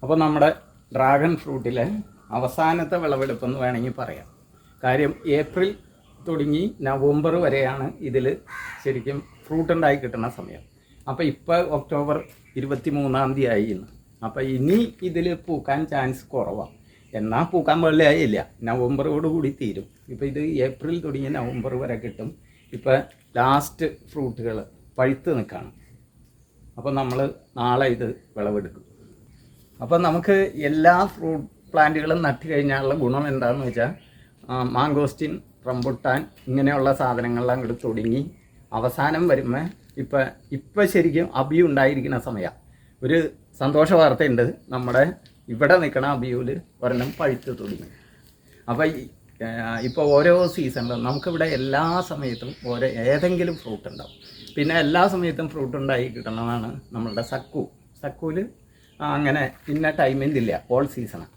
അപ്പോൾ നമ്മുടെ ഡ്രാഗൺ ഫ്രൂട്ടിലെ അവസാനത്തെ വിളവെടുപ്പെന്ന് വേണമെങ്കിൽ പറയാം. കാര്യം ഏപ്രിൽ തുടങ്ങി നവംബർ വരെയാണ് ഇതിൽ ശരിക്കും ഫ്രൂട്ട് ഉണ്ടായി കിട്ടുന്ന സമയം. അപ്പോൾ ഇപ്പോൾ ഒക്ടോബർ 23 ആയി ഇന്ന്. അപ്പോൾ ഇനി ഇതിൽ പൂക്കാൻ ചാൻസ് കുറവാണ്. എന്നാൽ പൂക്കാൻ വെള്ളയായില്ല, നവംബറോടുകൂടി തീരും. ഇപ്പോൾ ഇത് ഏപ്രിൽ തുടങ്ങി നവംബർ വരെ കിട്ടും. ഇപ്പോൾ ലാസ്റ്റ് ഫ്രൂട്ടുകൾ പഴുത്ത് നിൽക്കുകയാണ്. അപ്പോൾ നമ്മൾ നാളെ ഇത് വിളവെടുക്കും. അപ്പോൾ നമുക്ക് എല്ലാ ഫ്രൂട്ട് പ്ലാന്റുകളും നട്ട് കഴിഞ്ഞാലുള്ള ഗുണം എന്താണെന്ന് വെച്ചാൽ മാങ്കോസ്റ്റിൻ, റംബുട്ടാൻ ഇങ്ങനെയുള്ള സാധനങ്ങളെല്ലാം അങ്ങോട്ട് തുടങ്ങി അവസാനം വരുമ്പോൾ ഇപ്പം ശരിക്കും അബി ഉണ്ടായിരിക്കുന്ന സമയമാണ്. ഒരു സന്തോഷ വാർത്തയുണ്ട്, നമ്മുടെ ഇവിടെ നിൽക്കണ അബിയൂൽ ഒരെണ്ണം പഴുത്ത് തുടങ്ങി. അപ്പോൾ ഇപ്പോൾ ഓരോ സീസണിലും നമുക്കിവിടെ എല്ലാ സമയത്തും ഏതെങ്കിലും ഫ്രൂട്ട് ഉണ്ടാവും. പിന്നെ എല്ലാ സമയത്തും ഫ്രൂട്ട് ഉണ്ടായി കിട്ടണമെന്നാണ് നമ്മളുടെ സക്കുവിൽ അങ്ങനെ ഇന്ന ടൈമിൻ്റെ ഇല്ല, ഓൾ സീസണാണ്.